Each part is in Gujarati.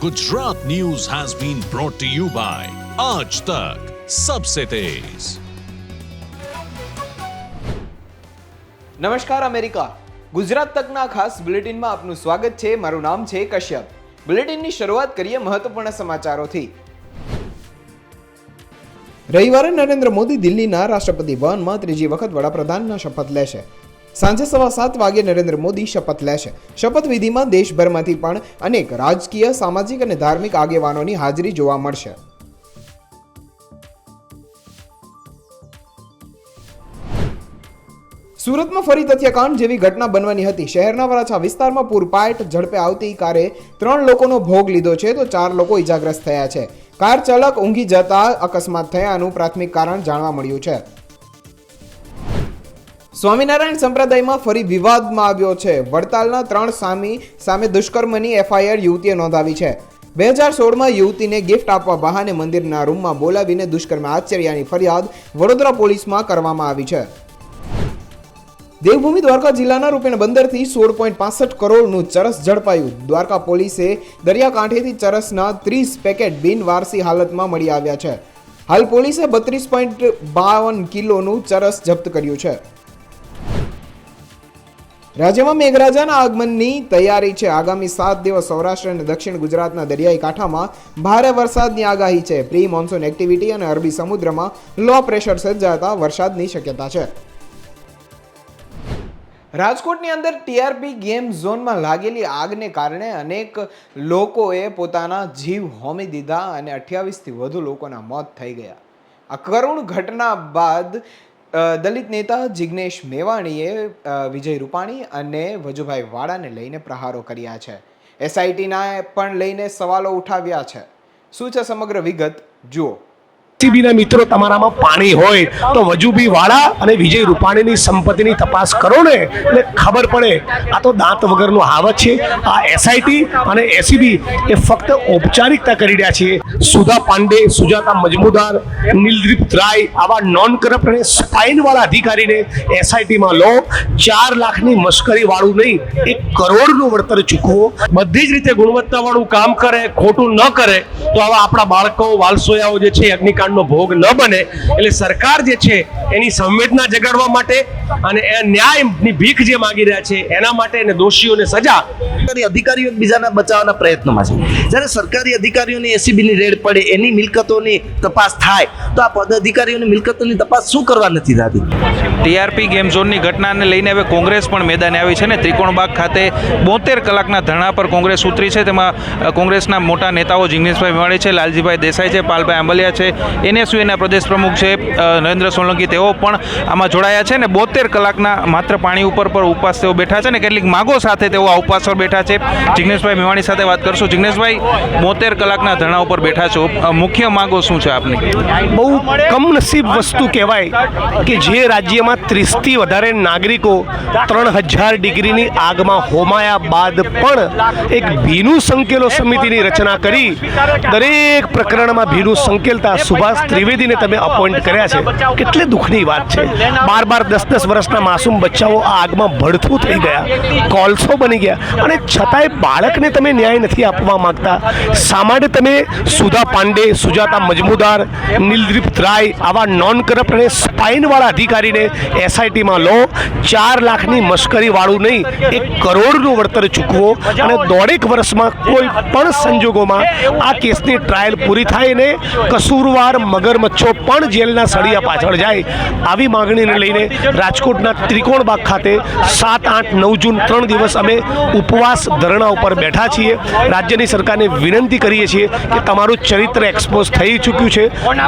Gujarat news has been brought to you by Aaj Tak सबसे तेज। નમસ્કાર અમેરિકા ગુજરાત તકના ખાસ બુલેટિનમાં આપનું સ્વાગત છે। મારું નામ છે કશ્યપ। બુલેટિનની શરૂઆત કરીએ મહત્વપૂર્ણ સમાચારોથી। રવિવારે નરેન્દ્ર મોદી દિલ્હીના રાષ્ટ્રપતિ ભવનમાં ત્રીજી વખત વડાપ્રધાનના શપથ લેશે। સાંજે 7:15 વાગે નરેન્દ્ર મોદી શપથ લેશે। શપથવિધિમાં દેશભરમાંથી પણ અનેક રાજકીય, સામાજિક અને ધાર્મિક આગેવાનોની હાજરી જોવા મળશે। સુરતમાં ફરી તથ્યકાંડ જેવી ઘટના બનવાની હતી। શહેરના વરાછા વિસ્તારમાં પૂરપાટ ઝડપે આવતી કારે 3 લોકોનો ભોગ લીધો છે તો 4 લોકો ઇજાગ્રસ્ત થયા છે। કાર ચાલક ઊંઘી જતા અકસ્માત થયાનું પ્રાથમિક કારણ જાણવા મળ્યું છે। સ્વામિનારાયણ સંપ્રદાયમાં ફરી વિવાદમાં આવ્યો છે। વડતાલના 3 સામે દુષ્કર્મની એફઆઈઆર યુવતીએ નોંધાવી છે। 2016માં યુવતીને ગિફ્ટ આપવા બહાને મંદિરના રૂમમાં બોલાવીને દુષ્કર્મ આચર્યાની ફરિયાદ વડોદરા પોલીસમાં કરવામાં આવી છે। દેવભૂમિ દ્વારકા જિલ્લાના રૂપેણ બંદરથી 16.65 કરોડનું ચરસ ઝડપાયું। દ્વારકા પોલીસે દરિયાકાંઠેથી ચરસના 30 પેકેટ બિનવારસી હાલતમાં મળી આવ્યા છે। હાલ પોલીસે 32.52 કિલોનું ચરસ જપ્ત કર્યું છે। રાજ્યમાં મેઘરાજાના આગમનની તૈયારી છે। આગામી 7 દિવસ સૌરાષ્ટ્ર અને દક્ષિણ ગુજરાતના દરિયાઈ કાંઠામાં ભારે વરસાદની આગાહી છે। પ્રી મોન્સૂન એક્ટિવિટી અને અરબી સમુદ્રમાં લો પ્રેશર સર્જાતા વરસાદની શક્યતા છે। રાજકોટની અંદર ટીઆરપી ગેમ ઝોનમાં લાગેલી આગને કારણે અનેક લોકોએ પોતાના જીવ હોમી દીધા અને 28થી વધુ લોકોના મોત થઈ ગયા। આ કરુણ ઘટના બાદ દલિત નેતા જિગ્નેશ મેવાણીએ વિજય રૂપાણી અને વજુભાઈ વાળાને લઈને પ્રહારો કર્યા છે। એસઆઈટીના પણ લઈને સવાલો ઉઠાવ્યા છે। શું છે સમગ્ર વિગત જુઓ। એસીબીના મિત્રો તમારામાં પાણી હોય તો વજુભાઈ વાળા અને વિજય રૂપાણીની સંપત્તિની તપાસ કરો ને એટલે ખબર પડે આ તો દાંત વગરનું હાવત છે। આ એસઆઈટી અને એસીબી એ ફક્ત ઔપચારિકતા કરી રહ્યા છે। સુધા પાંડે, સુજાતા મજમુદાર, નીલદીપ રાય આવા નોન કરપ્ટ અને સ્પાઇન વાળા અધિકારીને એસઆઈટીમાં લો। 4 લાખની મશ્કરી વાળું નહીં, 1 કરોડનું વળતર ચૂકવો। બધી જ રીતે ગુણવત્તા વાળું કામ કરે, ખોટું ન કરે તો આવા આપણા બાળકો વાલસોયાઓ જે છે અગ્નિકાંડ ભોગ ન બને। એટલે સરકાર જે છે એની સંવેદના જગાડવા માટે અને એ ન્યાયની ભીખ જે માંગી રહ્યા છે એના માટે અને દોષીઓને સજા અધિકારીઓ બીજાના બચાવવાના પ્રયત્નમાં છે। જ્યારે સરકારી અધિકારીઓની એસીબીની રેડ પડે એની મિલકતોની તપાસ થાય તો આ પદ અધિકારીઓની મિલકતોની તપાસ શું કરવા નથી થતી? ટીઆરપી ગેમ ઝોનની ઘટનાને લઈને હવે કોંગ્રેસ પણ મેદાને આવી છે ને ત્રિકોણબાગ ખાતે 72 કલાકના ધરણા પર કોંગ્રેસ ઉતરી છે। તેમાં કોંગ્રેસના મોટા નેતાઓ જિગ્નેશભાઈ મેવાણી છે, લાલજીભાઈ દેસાઈ છે, પાલભાઈ આંબલિયા છે, એનએસયુના પ્રદેશ પ્રમુખ છે નરેન્દ્ર સોલંકી, તેઓ પણ આમાં જોડાયા છે ને 72 કલાકના માત્ર પાણી ઉપર ઉપવાસ તેઓ બેઠા છે ને કેટલીક માગો સાથે તેઓ આ ઉપવાસ પર બેઠા છે। જિગ્નેશભાઈ મેવાણી સાથે વાત કરશું। જિગ્નેશભાઈ, 72 કલાકના ધરણા ઉપર બેઠા છો, મુખ્ય માગો શું છે આપની? બહુ કમનસીબ વસ્તુ કહેવાય કે જે રાજ્યમાં 30થી વધારે નાગરિકો 3000 ડિગ્રીની આગમાં હોમાયા બાદ પણ એક ભીનું સંકેલો સમિતિની રચના કરી દરેક પ્રકરણમાં ભીનું સંકેલતા સુભાષ ત્રિવેદીને તમે અપોઇન્ટ કર્યા છે। કેટલી દુઃખની વાત છે। 12-10 વર્ષના માસૂમ બચ્ચાઓ આ આગમાં ભડથું થઈ ગયા, કોલસો બની ગયા અને છતાંય બાળકને તમે ન્યાય નથી આપવા માંગતા। શા માટે તમે સુધા પાંડે, સુજાતા મજમુદાર, નીલદીપ રાય આવા નોન કરપ્ટ અને સ્પાઇન વાળા અધિકારીને એસઆઈટીમાં લો। 4 લાખની મશ્કરી વાળું નહીં, 1 કરોડનું વળતર ચૂકવો અને 1.5 વર્ષમાં કોઈ પણ સંજોગોમાં આ કેસની ટ્રાયલ પૂરી થાય ને કસૂરવાર મગરમચ્છો પણ જેલના સળિયા પાછળ જાય। આવી માંગણીને લઈને રાજકોટના ત્રિકોણબાગ ખાતે 7, 8, 9 જૂન 3 દિવસ અમે ઉપવાસ ધરણા ઉપર બેઠા છીએ। રાજ્યની સરકારને વિનંતી કરીએ છીએ કે તમારું ચરિત્ર એક્સપોઝ થઈ ચૂક્યું છે,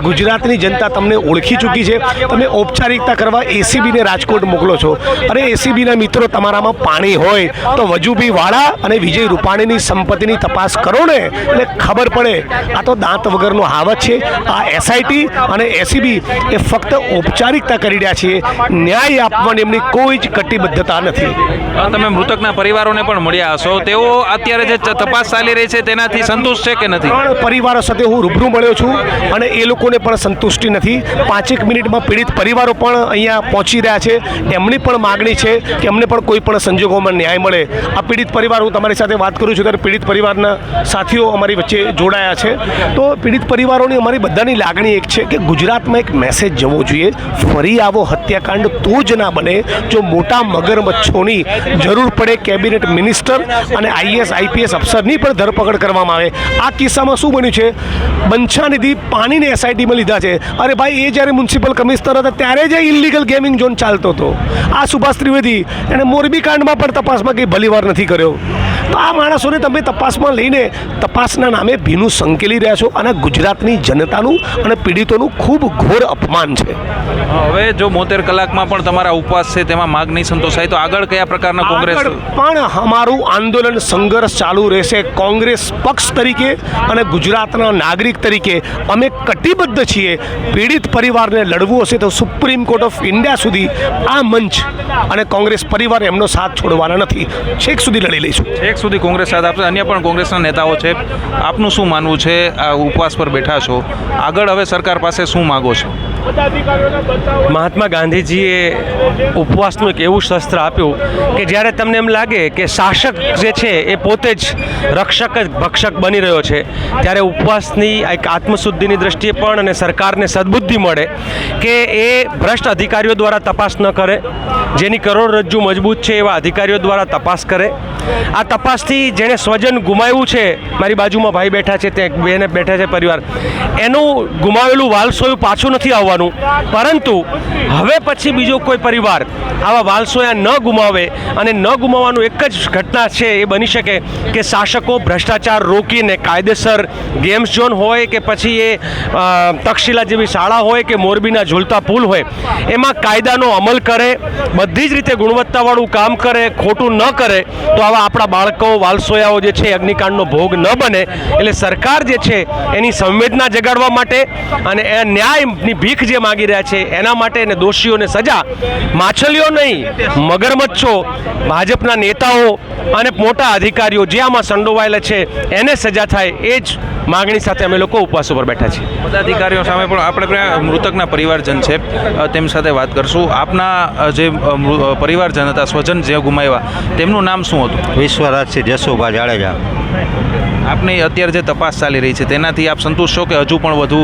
ગુજરાતની જનતા તમને ઓળખી ચૂકી છે। તમે ઔપચારિકતા કરવા એસીબીને રાજકોટ મોકલો છો। અરે એસીબીના મિત્રો તમારામાં પાણી હોય તો વજુભાઈ વાળા અને વિજય રૂપાણીની સંપત્તિની તપાસ કરો ને એટલે ખબર પડે આ તો દાંત વગરનું હાવત છે। આ એસઆઈટી અને એસીબી એ ફક્ત ઔપચારિક ઔપચારિકતા કરી રહ્યા છીએ. ન્યાય આપવાની એમની કોઈ જ કટિબદ્ધતા નથી. તમે મૃતકના પરિવારોને પણ મળ્યા હશો, તેઓ અત્યારે જે તપાસ ચાલી રહી છે તેનાથી સંતુષ્ટ છે કે નથી? ત્રણ પરિવારો સાથે હું રૂબરૂ મળ્યો છું અને એ લોકોને પણ સંતુષ્ટિ નથી. 5 મિનિટમાં પીડિત પરિવારો પણ અહીંયા પહોંચી રહ્યા છે. એમની પણ માગણી છે કે અમને પણ કોઈ પણ સંજોગોમાં ન્યાય મળે. આ પીડિત પરિવાર, હું તમારી સાથે વાત કરું છું ત્યારે પીડિત પરિવારના સાથીઓ અમારી વચ્ચે જોડાયા છે. તો પીડિત પરિવારોની અમારી બધાની લાગણી એક છે કે ગુજરાતમાં એક મેસેજ જવો જોઈએ, ફરી આવો હત્યાકાંડ તો જ ના બને. જો મોટા મગરમચ્છોની જરૂર પડે કેબિનેટ મિનિસ્ટર અને IAS IPS અફસરની પણ ધરપકડ કરવામાં આવે. આ કિસ્સામાં શું બન્યું છે, બંછાનિધિ પાણીને SITમાં લીધા છે. અરે ભાઈ, એ જ્યારે મ્યુનિસિપલ કમિશનર હતા ત્યારે જ ઇલીગલ ગેમિંગ ઝોન ચાલતો હતો. આ સુભાષ ત્રિવેદી એને મોરબી કાંડમાં પણ તપાસમાં કંઈ ભલીવાર નથી કર્યો. તો આ માણસોને તમે તપાસમાં લઈને તપાસના નામે ભીનું સંકેલી રહ્યા છો અને ગુજરાતની જનતાનું અને પીડિતોનું ખૂબ ઘોર અપમાન છે. હવે જો 72 કલાકમાં પણ તમારા ઉપવાસ છે તેમાં માગ નહીં સંતોષાય તો આગળ કયા પ્રકારના કોંગ્રેસ? આગળ પણ અમારું આંદોલન સંઘર્ષ ચાલુ રહેશે. કોંગ્રેસ પક્ષ તરીકે અને ગુજરાતના નાગરિક તરીકે અમે કટિબદ્ધ છીએ. પીડિત પરિવારને લડવું હશે તો સુપ્રીમ કોર્ટ ઓફ ઇન્ડિયા સુધી આ મંચ અને કોંગ્રેસ પરિવાર એમનો સાથ છોડવાના નથી. છેક સુધી લડી લઈશું. છેક સુધી કોંગ્રેસ સાથ આપશે. અન્ય પણ કોંગ્રેસના નેતાઓ છે, આપનું શું માનવું છે? આ ઉપવાસ પર બેઠા છો, આગળ હવે સરકાર પાસે શું માગો છો? મહાત્મા ગાંધીજીએ ઉપવાસનું એક એવું શસ્ત્ર આપ્યું કે જ્યારે તમને એમ લાગે કે શાસક જે છે એ પોતે જ રક્ષક જ ભક્ષક બની રહ્યો છે, ત્યારે ઉપવાસની એક આત્મશુદ્ધિની દ્રષ્ટિએ પણ અને સરકારને સદબુદ્ધિ મળે કે એ ભ્રષ્ટ અધિકારીઓ દ્વારા તપાસ ન કરે, જેની કરોડરજ્જુ મજબૂત છે એવા અધિકારીઓ દ્વારા તપાસ કરે. આ તપાસથી જેણે સ્વજન ગુમાવ્યું છે, મારી બાજુમાં ભાઈ બેઠા છે, ત્યાં બેને બેઠા છે પરિવાર, એનું ગુમાવેલું વાલસોયું પાછું નથી આવવાનું, પરંતુ હવે પછી બીજો કોઈ પરિવાર આવા વાલસોયા ન ગુમાવે. અને ન ગુમાવવાનું એક જ ઘટના છે એ બની શકે કે શાસકો ભ્રષ્ટાચાર રોકીને કાયદેસર ગેમ્સ ઝોન હોય કે પછી એ તક્ષશિલા જેવી શાળા હોય કે મોરબીના ઝૂલતા પુલ હોય, એમાં કાયદાનો અમલ કરે, બધી જ રીતે ગુણવત્તાવાળું કામ કરે, ખોટું ન કરે, તો આવા આપણા બાળકો વાલસોયાઓ જે છે અગ્નિકાંડનો ભોગ ન બને. એટલે સરકાર જે છે એની સંવેદના જગાડવા માટે અને એ ન્યાયની ભીખ જે માગી રહ્યા છે એના માટે અને દોષીઓને સજા, માછલીઓ નહીં મગરમચ્છો, ભાજપના નેતાઓ અને મોટા અધિકારીઓ જે આમાં સંડોવાયેલા છે એને સજા થાય, એ જ માગણી સાથે અમે લોકો ઉપવાસ ઉપર બેઠા છીએ. પદાધિકારીઓ સામે પણ આપણે મૃતકના પરિવારજન છે તેમની સાથે વાત કરશું. આપના જે પરિવારજન હતા, સ્વજન જે ગુમાવ્યા, તેમનું નામ શું હતું? વિશ્વરાજસિંહ જસુભા જાડેજા. આપની અત્યારે જે તપાસ ચાલી રહી છે તેનાથી આપ સંતુષ્ટ છો કે હજુ પણ વધુ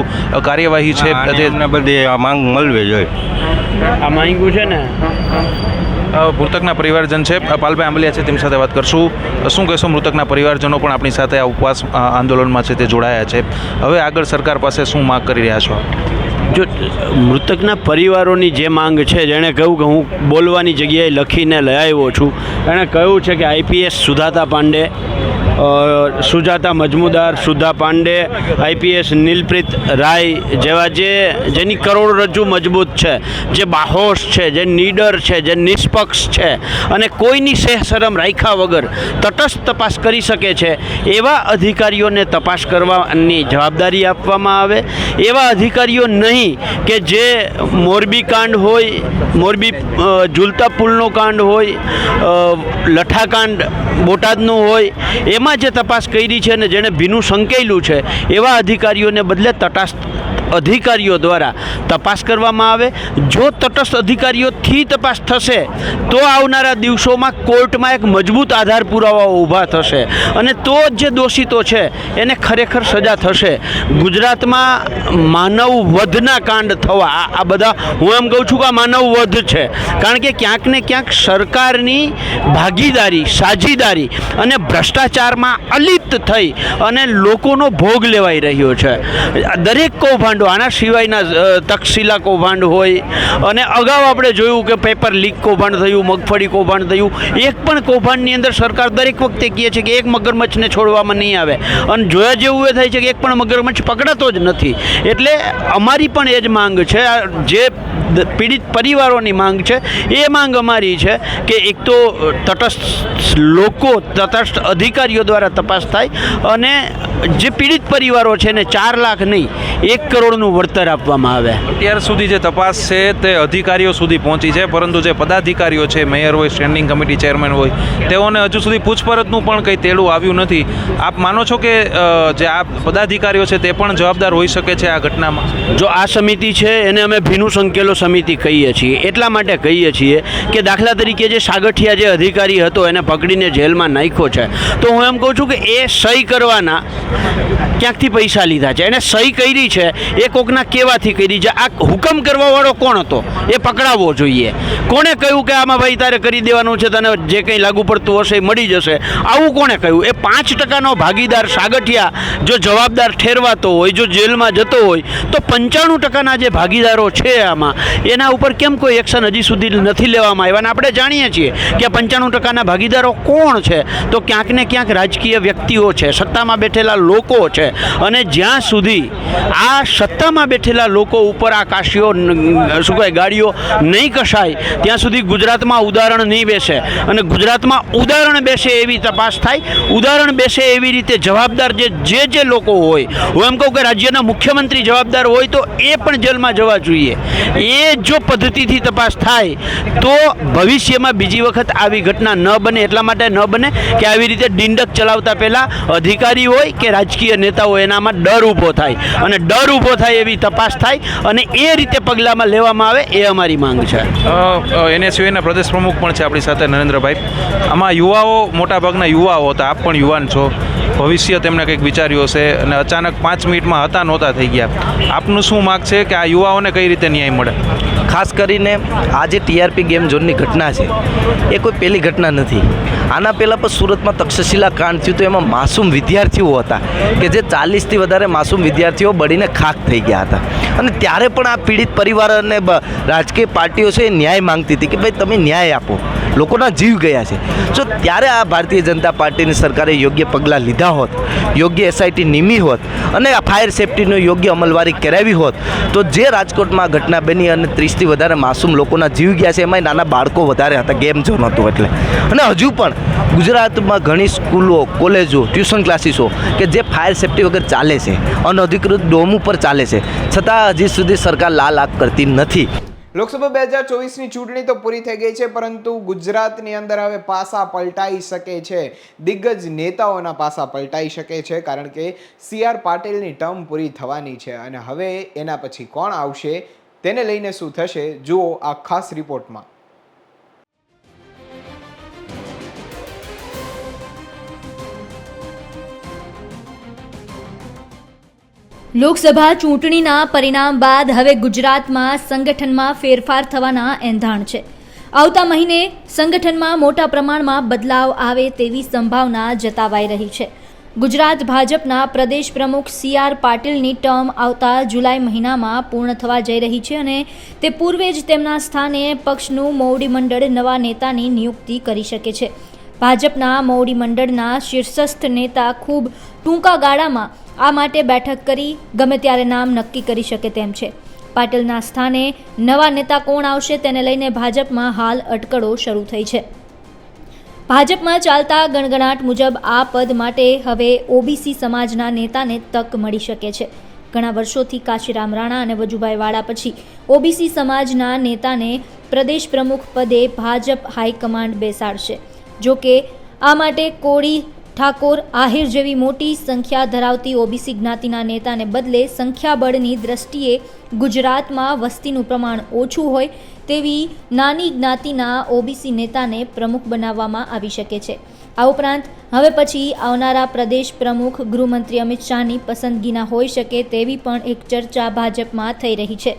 કાર્યવાહી છે? એમને બધી આ માંગ મળવી જોઈએ. આ માંગ્યું છે ને. મૃતકના પરિવારજન છે પાલભાઈ આંબલિયા છે, તેમની સાથે વાત કરશું. શું કહેશો? મૃતકના પરિવારજનો પણ આપણી સાથે આ ઉપવાસ આંદોલનમાં છે તે જોડાયા છે. હવે આગળ સરકાર પાસે શું માંગ કરી રહ્યા છો? જો મૃતકના પરિવારોની જે માંગ છે, જેણે કહ્યું કે હું બોલવાની જગ્યાએ લખીને લઈ આવ્યો છું, એણે કહ્યું છે કે IPS સુધાતા પાંડે, સુજાતા મજમુદાર, સુધા પાંડે, IPS નીલપ્રીત રાય જેવા જેની કરોડરજ્જુ મજબૂત છે, જે બાહોશ છે, જે નીડર છે, જે નિષ્પક્ષ છે અને કોઈની સહેશરમ રાખ્યા વગર તટસ્થ તપાસ કરી શકે છે, એવા અધિકારીઓને તપાસ કરવાની જવાબદારી આપવામાં આવે. એવા અધિકારીઓ નહીં કે જે મોરબી કાંડ હોય, મોરબી ઝૂલતા પુલનો કાંડ હોય, લઠ્ઠાકાંડ બોટાદનું હોય, એમાં જે તપાસ કરી છે અને જેણે ભીનું સંકેલું છે, એવા અધિકારીઓને બદલે તટસ્થ અધિકારીઓ દ્વારા તપાસ કરવામાં આવે. જો તટસ્થ અધિકારીઓથી તપાસ થશે તો આવનારા દિવસોમાં કોર્ટમાં એક મજબૂત આધાર પુરાવાઓ ઊભા થશે અને તો જ જે દોષિતો છે એને ખરેખર સજા થશે. ગુજરાતમાં માનવ વધના કાંડ થવા, આ બધા હું એમ કહું છું કે આ માનવ વધ છે, કારણ કે ક્યાંક ને ક્યાંક સરકારની ભાગીદારી, સાજીદારી અને ભ્રષ્ટાચારમાં અલિપ્ત થઈ અને લોકોનો ભોગ લેવાઈ રહ્યો છે. દરેક કૌભાંડો, આના સિવાયના તક્ષશિલા કૌભાંડ હોય, અને અગાઉ આપણે જોયું કે પેપર લીક કૌભાંડ થયું, મગફળી કૌભાંડ થયું. એક પણ કૌભાંડની અંદર સરકાર દરેક વખતે કહે છે કે એક મગરમચ્છને છોડવામાં નહીં આવે, અને જોયા જેવું એ થાય છે કે એક પણ મગરમચ્છ પકડાતો જ નથી. એટલે અમારી પણ એ જ માંગ છે, જે પીડિત પરિવારોની માંગ છે એ માંગ અમારી છે કે એક તો તટસ્થ લોકો, તટસ્થ અધિકારીઓ દ્વારા તપાસ થાય અને જે પીડિત પરિવારો છે ને 4 લાખ નહીં, 1 કરોડનું વળતર આપવામાં આવે. અત્યાર સુધી જે તપાસ છે તે અધિકારીઓ સુધી પહોંચી છે, પરંતુ જે પદાધિકારીઓ છે, મેયર હોય, સ્ટેન્ડિંગ કમિટી ચેરમેન હોય, તેઓને હજુ સુધી પૂછપરછનું પણ કંઈ તેડું આવ્યું નથી. આપ માનો છો કે જે આ પદાધિકારીઓ છે તે પણ જવાબદાર હોઈ શકે છે આ ઘટનામાં? જો આ સમિતિ છે એને અમે ભીનું સંકેલો સમિતિ કહીએ છીએ. એટલા માટે કહીએ છીએ કે દાખલા તરીકે જે સાગઠિયા જે અધિકારી હતો એને પકડીને જેલમાં નાખ્યો છે, તો હું એમ કહું છું કે એ સહી કરવાના ક્યાંકથી પૈસા લીધા છે, એને સહી કરી છે એ કોકના કેવાથી કરી છે. આ હુકમ કરવાવાળો કોણ હતો એ પકડાવવો જોઈએ. કોણે કહ્યું કે આમાં ભાઈ તારે કરી દેવાનું છે, તને જે કંઈ લાગુ પડતું હશે એ મળી જશે, આવું કોણે કહ્યું? એ 5% ભાગીદાર સાગઠિયા જો જવાબદાર ઠેરવાતો હોય, જો જેલમાં જતો હોય, તો 95% જે ભાગીદારો છે આમાં એના ઉપર કેમ કોઈ એક્શન હજી સુધી નથી લેવામાં આવ્યા? અને આપણે જાણીએ છીએ કે 95% ભાગીદારો કોણ છે, તો ક્યાંક ને ક્યાંક રાજકીય વ્યક્તિઓ છે, સત્તામાં બેઠેલા લોકો છે. અને જ્યાં સુધી આ સત્તામાં બેઠેલા લોકો ઉપર આ કાશીઓ શું કહે ગાડીઓ નહીં કસાય ત્યાં સુધી ગુજરાતમાં ઉદાહરણ નહીં બેસે. અને ગુજરાતમાં ઉદાહરણ બેસે એવી તપાસ થાય, ઉદાહરણ બેસે એવી રીતે જવાબદાર જે લોકો હોય, હું એમ કહું કે રાજ્યના મુખ્યમંત્રી જવાબદાર હોય તો એ પણ જેલમાં જવા જોઈએ. એ જો પદ્ધતિથી તપાસ થાય તો ભવિષ્યમાં બીજી વખત આવી ઘટના ન બને. એટલા માટે ન બને કે આવી રીતે ડિંડક ચલાવતા પહેલાં અધિકારી હોય કે રાજકીય નેતા હોય એનામાં ડર ઊભો થાય, અને ડર ઊભો થાય એવી તપાસ થાય અને એ રીતે પગલાંમાં લેવામાં આવે, એ અમારી માંગ છે. NSUના પ્રદેશ પ્રમુખ પણ છે આપણી સાથે, નરેન્દ્રભાઈ. આમાં યુવાઓ, મોટાભાગના યુવાઓ હતા, આપ પણ યુવાન છો, ભવિષ્ય તેમણે કંઈક વિચાર્યું હશે અને અચાનક 5 મિનિટમાં હતા નહોતા થઈ ગયા. આપનું શું માગ છે કે આ યુવાઓને કઈ રીતે ન્યાય મળે? ખાસ કરીને આ જે TRP ગેમ ઝોનની ઘટના છે એ કોઈ પહેલી ઘટના નથી. આના પહેલાં પણ સુરતમાં તક્ષશિલા કાંડ થયું તો એમાં માસૂમ વિદ્યાર્થીઓ હતા કે જે 40થી વધારે માસૂમ વિદ્યાર્થીઓ બળીને ખાખ થઈ ગયા હતા. અને ત્યારે પણ આ પીડિત પરિવાર અને રાજકીય પાર્ટીઓ છે એ ન્યાય માંગતી હતી કે ભાઈ તમે ન્યાય આપો, લોકોના જીવ ગયા છે. જો ત્યારે આ ભારતીય જનતા પાર્ટીની સરકારે યોગ્ય પગલાં લીધા હોત, યોગ્ય SIT નિમી હોત અને આ ફાયર સેફ્ટીનો યોગ્ય અમલવારી કરાવી હોત, તો જે રાજકોટમાં ઘટના બની અને 30થી વધારે માસૂમ લોકોના જીવ ગયા છે, એમાંય નાના બાળકો વધારે હતા, ગેમ ઝોન હતું એટલે. અને હજુ પણ ગુજરાતમાં ઘણી સ્કૂલો, કોલેજો, ટ્યુશન ક્લાસીસો કે જે ફાયર સેફ્ટી વગર ચાલે છે, અનધિકૃત ડોમ ઉપર ચાલે છે, છતાં હજી સુધી સરકાર લાલ આંખ કરતી નથી. લોકસભા 2024ની ચૂંટણી તો પૂરી થઈ ગઈ છે, પરંતુ ગુજરાતની અંદર હવે પાસા પલટાઈ શકે છે. દિગ્ગજ નેતાઓના પાસા પલટાઈ શકે છે, કારણ કે CR પાટીલની ટર્મ પૂરી થવાની છે અને હવે એના પછી કોણ આવશે તેને લઈને શું થશે જુઓ આ ખાસ રિપોર્ટમાં. લોકસભા ચૂંટણીના પરિણામ બાદ હવે ગુજરાતમાં સંગઠનમાં ફેરફાર થવાના એંધાણ છે. આવતા મહિને સંગઠનમાં મોટા પ્રમાણમાં બદલાવ આવે તેવી સંભાવના જતાવાઈ રહી છે. ગુજરાત ભાજપના પ્રદેશ પ્રમુખ CR પાટીલની ટર્મ આવતા જુલાઈ મહિનામાં પૂર્ણ થવા જઈ રહી છે અને તે પૂર્વે જ તેમના સ્થાને પક્ષનું મોવડી મંડળ નવા નેતાની નિયુક્તિ કરી શકે છે. ભાજપના મોવડી મંડળના શીર્ષસ્થ નેતા ખૂબ ટૂંકા ગાળામાં આ માટે બેઠક કરી ગમે ત્યારે નામ નક્કી કરી શકે તેમ છે. પાટીલના સ્થાને નવા નેતા કોણ આવશે તેને લઈને ભાજપમાં હાલ અટકળો શરૂ થઈ છે. ભાજપમાં ચાલતા ગણગણાટ મુજબ આ પદ માટે હવે OBC સમાજના નેતાને તક મળી શકે છે. ઘણા વર્ષોથી કાશીરામ રાણા અને વજુભાઈ વાળા પછી OBC સમાજના નેતાને પ્રદેશ પ્રમુખ પદે ભાજપ હાઈકમાન્ડ બેસાડશે. જો કે આ માટે કોળી, ઠાકોર, આહિર જેવી મોટી સંખ્યા ધરાવતી OBC જ્ઞાતિના નેતાને બદલે સંખ્યાબળની દ્રષ્ટિએ ગુજરાતમાં વસ્તીનું પ્રમાણ ઓછું હોય તેવી નાની જ્ઞાતિના OBC નેતાને પ્રમુખ બનાવવામાં આવી શકે છે. આ ઉપરાંત હવે પછી આવનારા પ્રદેશ પ્રમુખ ગૃહમંત્રી અમિત શાહની પસંદગીના હોઈ શકે તેવી પણ એક ચર્ચા ભાજપમાં થઈ રહી છે.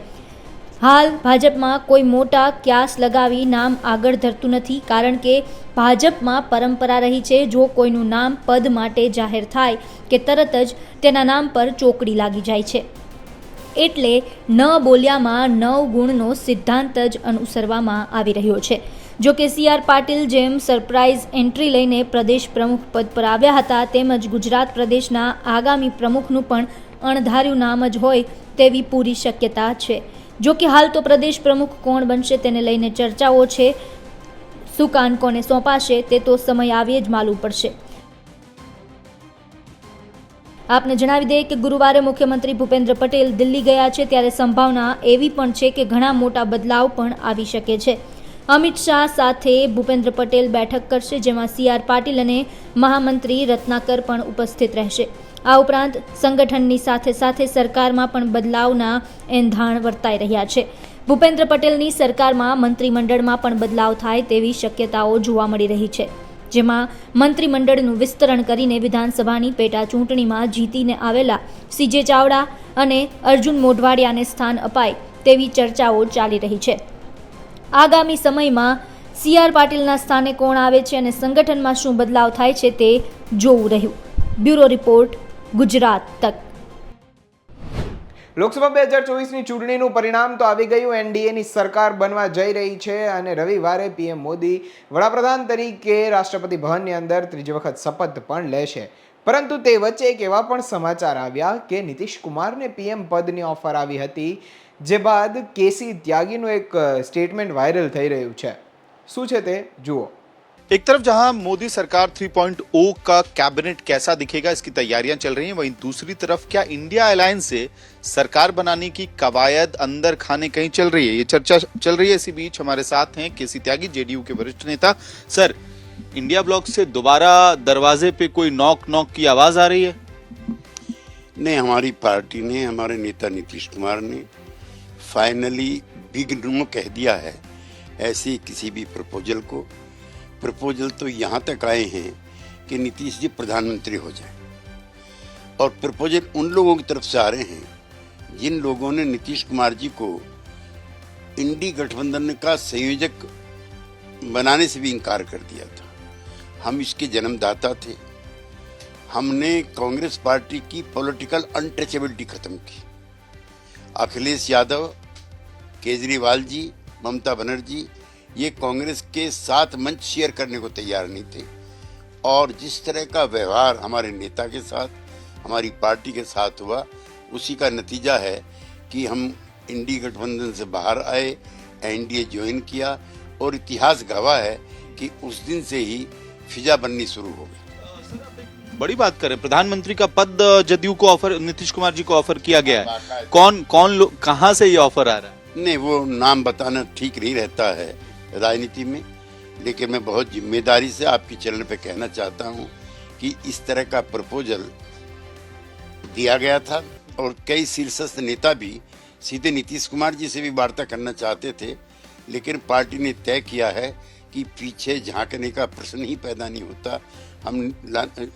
હાલ ભાજપમાં કોઈ મોટા ક્યાસ લગાવી નામ આગળ ધરતું નથી, કારણ કે ભાજપમાં પરંપરા રહી છે જો કોઈનું નામ પદ માટે જાહેર થાય કે તરત જ તેના નામ પર ચોકડી લાગી જાય છે. એટલે ન બોલ્યામાં 9 ગુણનો સિદ્ધાંત જ અનુસરવામાં આવી રહ્યો છે. જો કે CR પાટીલ જેમ સરપ્રાઇઝ એન્ટ્રી લઈને પ્રદેશ પ્રમુખ પદ પર આવ્યા હતા, તેમજ ગુજરાત પ્રદેશના આગામી પ્રમુખનું પણ અણધાર્યું નામ જ હોય તેવી પૂરી શક્યતા છે. જો કે હાલ તો પ્રદેશ પ્રમુખ કોણ બનશે તેને લઈને ચર્ચાઓ છે. સુકાન કોને સોંપાશે તે તો સમય આવે જ માલુમ પડશે. આપને જણાવી દઈએ કે ગુરુવારે મુખ્યમંત્રી ભૂપેન્દ્ર પટેલ દિલ્હી ગયા છે, ત્યારે સંભાવના એવી પણ છે કે ઘણા મોટા બદલાવ પણ આવી શકે છે. અમિત શાહ સાથે ભૂપેન્દ્ર પટેલ બેઠક કરશે, જેમાં CR પાટીલ અને મહામંત્રી રત્નાકર પણ ઉપસ્થિત રહેશે. આ ઉપરાંત સંગઠનની સાથે સાથે સરકારમાં પણ બદલાવના એંધાણ વર્તાઈ રહ્યા છે. ભૂપેન્દ્ર પટેલની સરકારમાં મંત્રીમંડળમાં પણ બદલાવ થાય તેવી શક્યતાઓ જોવા મળી રહી છે, જેમાં મંત્રીમંડળનું વિસ્તરણ કરીને વિધાનસભાની પેટા ચૂંટણીમાં જીતીને આવેલા CJ ચાવડા અને અર્જુન મોઢવાડિયાને સ્થાન અપાય તેવી ચર્ચાઓ ચાલી રહી છે. આગામી સમયમાં CR પાટીલના સ્થાને કોણ આવે છે અને સંગઠનમાં શું બદલાવ થાય છે તે જોવું રહ્યું. બ્યુરો રિપોર્ટ, ગુજરાત તક. લોકસભા 2024ની ચૂંટણીનું પરિણામ તો આવી ગયું. NDAની સરકાર બનવા જઈ રહી છે અને રવિવારે PM મોદી વડાપ્રધાન તરીકે રાષ્ટ્રપતિ ભવનની અંદર ત્રીજી વખત શપથ પણ લેશે. પરંતુ તે વચ્ચે એક એવા પણ સમાચાર આવ્યા કે નીતિશ કુમારને PM પદની ઓફર આવી હતી, જે બાદ કેસી ત્યાગીનું એક સ્ટેટમેન્ટ વાયરલ થઈ રહ્યું છે. શું છે તે જુઓ. एक तरफ जहां मोदी सरकार 3.0 का कैबिनेट कैसा दिखेगा इसकी तैयारियां चल रही हैं, वहीं दूसरी तरफ क्या इंडिया अलायंस से सरकार बनाने की कवायद अंदर खाने कहीं चल रही है, ये चर्चा चल रही है. इसी बीच हमारे साथ हैं केसी त्यागी, JDU के वरिष्ठ नेता. सर, इंडिया ब्लॉक से दोबारा दरवाजे पे कोई नॉक की आवाज आ रही है? नहीं, हमारी पार्टी ने, हमारे नेता नीतीश कुमार ने फाइनली बिग नो कह दिया है ऐसी किसी भी प्रपोजल को. प्रपोजल तो यहाँ तक आए हैं कि नीतीश जी प्रधानमंत्री हो जाए, और प्रपोजल उन लोगों की तरफ से आ रहे हैं जिन लोगों ने नीतीश कुमार जी को इंडी गठबंधन का संयोजक बनाने से भी इनकार कर दिया था. हम इसके जन्मदाता थे. हमने कांग्रेस पार्टी की पॉलिटिकल अनटचेबिलिटी खत्म की. अखिलेश यादव, केजरीवाल जी, ममता बनर्जी ये कांग्रेस के साथ मंच शेयर करने को तैयार नहीं थे, और जिस तरह का व्यवहार हमारे नेता के साथ, हमारी पार्टी के साथ हुआ, उसी का नतीजा है कि हम इंडी गठबंधन से बाहर आए, NDA ज्वाइन किया, और इतिहास गवाह है कि उस दिन से ही फिजा बननी शुरू हो गई. बड़ी बात करें, प्रधानमंत्री का पद जदयू को ऑफर, नीतीश कुमार जी को ऑफर किया गया है. कौन लोग, कहां से ये ऑफर आ रहा है? नहीं, वो नाम बताना ठीक नहीं रहता है राजनीति में, लेकिन मैं बहुत जिम्मेदारी से आपके चैनल पे कहना चाहता हूं कि इस तरह का प्रपोजल दिया गया था, और कई शीर्षस्थ नेता भी सीधे नीतीश कुमार जी से भी वार्ता करना चाहते थे, लेकिन पार्टी ने तय किया है कि पीछे झांकने का प्रश्न ही पैदा नहीं होता. हम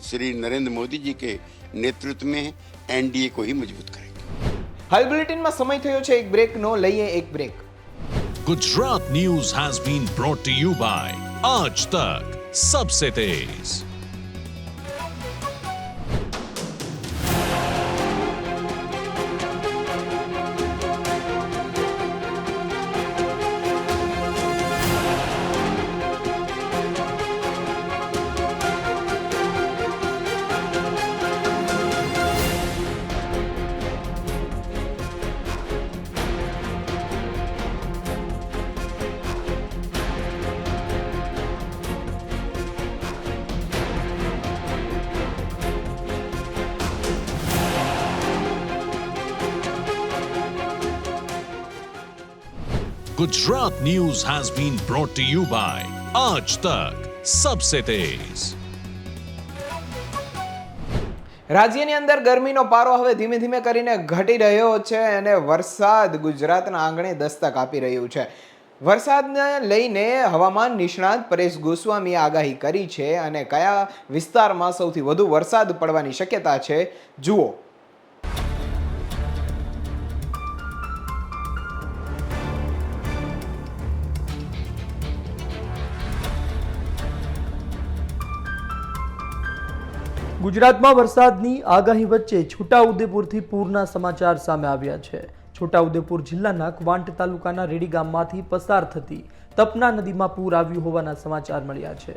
श्री नरेंद्र मोदी जी के नेतृत्व में NDA को ही मजबूत करेंगे. હાલ બુલેટિનમાં સમય થયો છે એક બ્રેકનો. લઈએ એક break. Gujarat News has been brought to you by Aaj Tak, Sabse Tez. Gujarat News has been brought to you by Aaj Tak, Sabse Tez. રાજ્યની અંદર ગરમીનો પારો હવે ધીમે ધીમે કરીને ઘટી રહ્યો છે અને વરસાદ ગુજરાતના આંગણે દસ્તક આપી રહ્યું છે. વરસાદને લઈને હવામાન નિષ્ણાત પરેશ ગોસ્વામીએ આગાહી કરી છે, અને કયા વિસ્તારમાં સૌથી વધુ વરસાદ પડવાની શક્યતા છે જુઓ. ગુજરાતમાં વરસાદની આગાહી વચ્ચે છોટાઉદેપુરથી પૂરના સમાચાર સામે આવ્યા છે. છોટાઉદેપુર જિલ્લાના ક્વાંટ તાલુકાના રેડી ગામમાંથી પસાર થતી તપના નદીમાં પૂર આવ્યું હોવાના સમાચાર મળ્યા છે.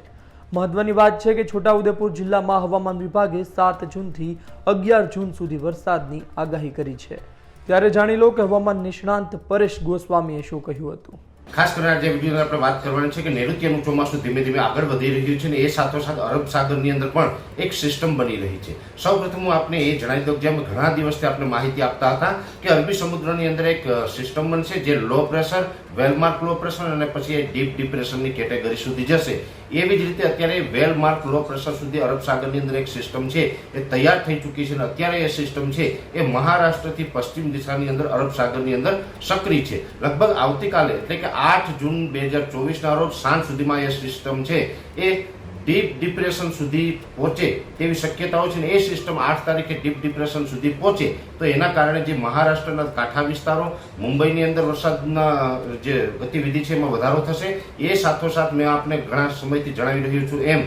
મહત્વની વાત છે કે છોટાઉદેપુર જિલ્લામાં હવામાન વિભાગે 7 જૂનથી 11 જૂન સુધી વરસાદની આગાહી કરી છે. ત્યારે જાણી લો કે હવામાન નિષ્ણાંત પરેશ ગોસ્વામીએ શું કહ્યું હતું. ખાસ કરીને જે વિડીયોની આપણે વાત કરવાની છે કે નૈઋત્યનું ચોમાસું ધીમે ધીમે આગળ વધી રહ્યું છે અને એ સાથોસાથ અરબ સાગરની અંદર પણ એક સિસ્ટમ બની રહી છે. સૌપ્રથમ હું આપને એ જણાવી દઉં કે જેમ ઘણા દિવસથી આપણે માહિતી આપતા હતા કે અરબી સમુદ્રની અંદર એક સિસ્ટમ બનશે જે low pressure, well-marked low pressure અને પછી એ ડીપ ડિપ્રેશનની કેટેગરી સુધી જશે. એવી જ રીતે અત્યારે વેલમાર્ક લો પ્રેશર સુધી અરબ સાગરની અંદર એક સિસ્ટમ છે એ તૈયાર થઈ ચૂકી છે અને અત્યારે એ સિસ્ટમ છે એ મહારાષ્ટ્રથી પશ્ચિમ દિશાની અંદર અરબ સાગરની અંદર સક્રિય છે. લગભગ આવતીકાલે એટલે કે 8 જૂન 2024ના રોજ સાંજ સુધીમાં એ સિસ્ટમ છે એ ડીપ ડિપ્રેશન સુધી પહોંચે તેવી શક્યતાઓ છે. એ સિસ્ટમ 8 તારીખે ડીપ ડિપ્રેશન સુધી પહોંચે તો એના કારણે જે મહારાષ્ટ્રના કાંઠા વિસ્તારો, મુંબઈની અંદર વરસાદના જે ગતિવિધિ છે એમાં વધારો થશે. એ સાથોસાથ મેં આપને ઘણા સમયથી જણાવી રહ્યો છું એમ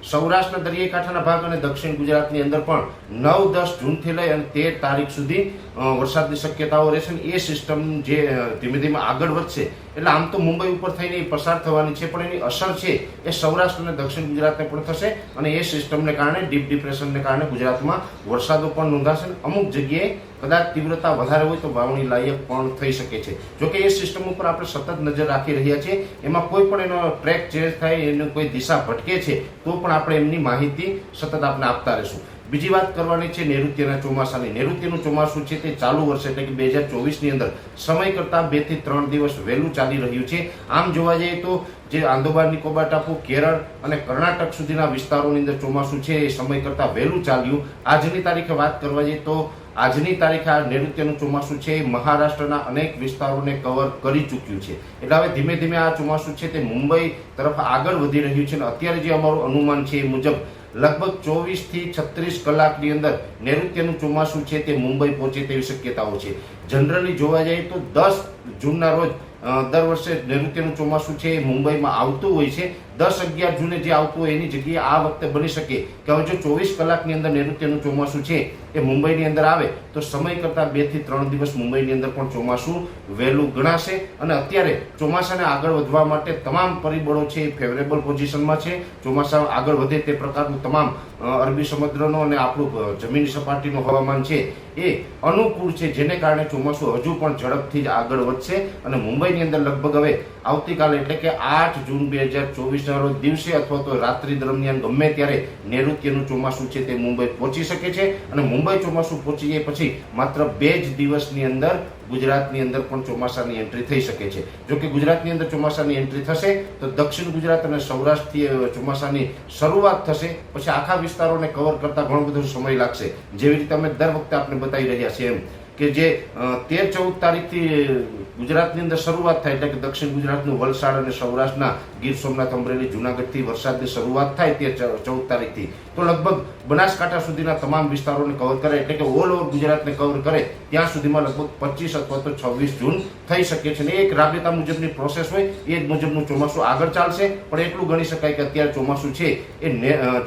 સૌરાષ્ટ્રના દરિયાઈ કાંઠાના ભાગ અને દક્ષિણ ગુજરાતની અંદર પણ 9-10 જૂનથી લઈ અને 13 તારીખ સુધી વરસાદની શક્યતાઓ રહેશે. એ સિસ્ટમ જે ધીમે ધીમે આગળ વધશે એટલે આમ તો મુંબઈ ઉપર થઈને પસાર થવાની છે પણ એની અસર છે એ સૌરાષ્ટ્ર અને દક્ષિણ ગુજરાતને પણ થશે અને એ સિસ્ટમને કારણે ડીપ ડિપ્રેશનને કારણે ગુજરાતમાં વરસાદો પણ નોંધાશે. અમુક જગ્યાએ કદાચ તીવ્રતા વધારે હોય તો વાવણી લાયક પણ થઈ શકે છે. જોકે એ સિસ્ટમ ઉપર આપણે સતત નજર રાખી રહ્યા છીએ. એમાં કોઈ પણ એનો ટ્રેક ચેન્જ થાય, એનો કોઈ દિશા ભટકે છે તો પણ આપણે એમની માહિતી સતત આપણે આપતા રહીશું. બીજી વાત કરવાની છે નૈઋત્યના ચોમાસાની. નૈઋત્યનું ચોમાસું છે તે ચાલુ વર્ષે એટલે કે 2024ની અંદર સમય કરતાં 2 થી 3 દિવસ વહેલું ચાલી રહ્યું છે. આમ જોવા જઈએ તો જે આંદોબાર નિકોબાર ટાપુ, કેરળ અને કર્ણાટક સુધીના વિસ્તારોની અંદર ચોમાસું છે એ સમય કરતાં વહેલું ચાલ્યું. આજની તારીખે વાત કરવા જઈએ તો આજની તારીખે આ નૈઋત્યનું ચોમાસું છે એ મહારાષ્ટ્રના અનેક વિસ્તારોને કવર કરી ચૂક્યું છે. એટલે હવે ધીમે ધીમે આ ચોમાસું છે તે મુંબઈ તરફ આગળ વધી રહ્યું છે અને અત્યારે જે અમારું અનુમાન છે એ મુજબ લગભગ 24 થી 36 કલાકની અંદર નૈઋત્યનું ચોમાસું છે તે મુંબઈ પહોંચે તેવી શક્યતાઓ છે. જનરલી જોવા જઈએ તો 10 જૂનના રોજ દર વર્ષે નૈઋત્યનું ચોમાસું છે એ મુંબઈમાં આવતું હોય છે. 10-11 જૂને જે આવતું હોય એની જગ્યાએ આ વખતે બની શકે કે હવે જો 24 કલાકની અંદર નૈઋત્યનું ચોમાસું છે એ મુંબઈની અંદર આવે તો સમય કરતાં 2 થી 3 દિવસ મુંબઈની અંદર પણ ચોમાસું વહેલું ગણાશે. અને અત્યારે ચોમાસાને આગળ વધવા માટે તમામ પરિબળો છે એ ફેવરેબલ પોઝિશનમાં છે. ચોમાસા આગળ વધે તે પ્રકારનું તમામ અરબી સમુદ્રનો અને આપણું જમીની સપાટીનું હવામાન છે એ અનુકૂળ છે, જેને કારણે ચોમાસું હજુ પણ ઝડપથી જ આગળ વધશે અને મુંબઈની અંદર લગભગ હવે આવતીકાલે એટલે કે 8 જૂન 2024ના રોજ દિવસે અથવા તો રાત્રિ દરમિયાન ગમે ત્યારે નૈઋત્યનું ચોમાસું છે તે મુંબઈ પહોંચી શકે છે અને મુંબઈ ચોમાસું પહોંચી જાય પછી માત્ર 2 જ દિવસની અંદર ગુજરાતની અંદર પણ ચોમાસાની એન્ટ્રી થઈ શકે છે. જો કે ગુજરાતની અંદર ચોમાસાની એન્ટ્રી થશે તો દક્ષિણ ગુજરાત અને સૌરાષ્ટ્રથી ચોમાસાની શરૂઆત થશે. પછી આખા વિસ્તારોને કવર કરતા ઘણો બધો સમય લાગશે. જેવી રીતે અમે દર વખતે આપણે બતાવી રહ્યા છીએ એમ કે જે 13-14 તારીખથી ગુજરાતની અંદર શરૂઆત થાય એટલે કે દક્ષિણ ગુજરાતનું વલસાડ અને સૌરાષ્ટ્રના ગીર સોમનાથ, અમરેલી, જુનાગઢથી વરસાદની શરૂઆત થાય 13-14 તારીખથી તો લગભગ બનાસકાંઠા સુધીના તમામ વિસ્તારોને કવર કરે એટલે કે ઓલ ઓવર ગુજરાતને કવર કરે ત્યાં સુધીમાં લગભગ 25 અથવા તો 26 જૂન થઈ શકે છે. અને એક રાબેતા મુજબની પ્રોસેસ હોય એ જ મુજબનું ચોમાસું આગળ ચાલશે. પણ એટલું ગણી શકાય કે અત્યારે ચોમાસું છે એ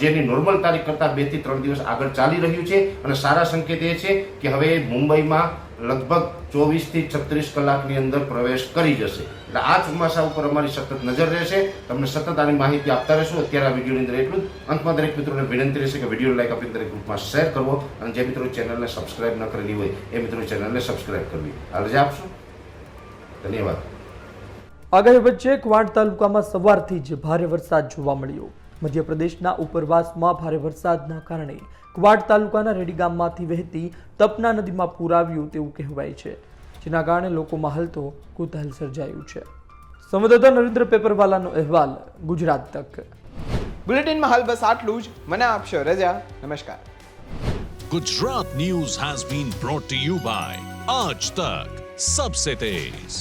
જેની નોર્મલ તારીખ કરતાં 2 થી 3 દિવસ આગળ ચાલી રહ્યું છે અને સારા સંકેત એ છે કે હવે મુંબઈમાં લગભગ 24 થી 36 કલાકની અંદર પ્રવેશ કરી જશે. એટલે આ ચોમાસા ઉપર અમારી સતત નજર રહેશે. તમને સતત આની માહિતી આપતા રહેશું. અત્યારે આ વિડીયોની અંદર એટલું જ. અંતમાં દરેક મિત્રોને વિનંતી રહેશે કે વિડીયો લાઈક આપી દરેક ગ્રુપમાં શેર કરવો અને જે મિત્રો ચેનલને સબસ્ક્રાઇબ ન કરેલી હોય એ મિત્રો ચેનલને સબસ્ક્રાઇબ કરવી. આ રજા આપશો. ધન્યવાદ. આગાહી વચ્ચે ક્વાંટ તાલુકામાં સવારથી જ ભારે વરસાદ જોવા મળ્યો. મધ્યપ્રદેશના ઉપરવાસમાં ભારે વરસાદના કારણે ક્વાંટ તાલુકાના રેડી ગામમાંથી વહેતી તપના નદીમાં પૂર આવ્યું તેવું કહેવાય છે, જેના કારણે લોકોમાં હાલ તો કુતૂહલ સર્જાયું છે. સંવાદદાતા નરેન્દ્ર પેપરવાલાનો અહેવાલ, ગુજરાત તક. બુલેટિનમાં હાલ બસ આટલું જ. મને આપશો રજા. નમસ્કાર. Gujarat News has been brought to you by Aaj Tak, Sabse Tez.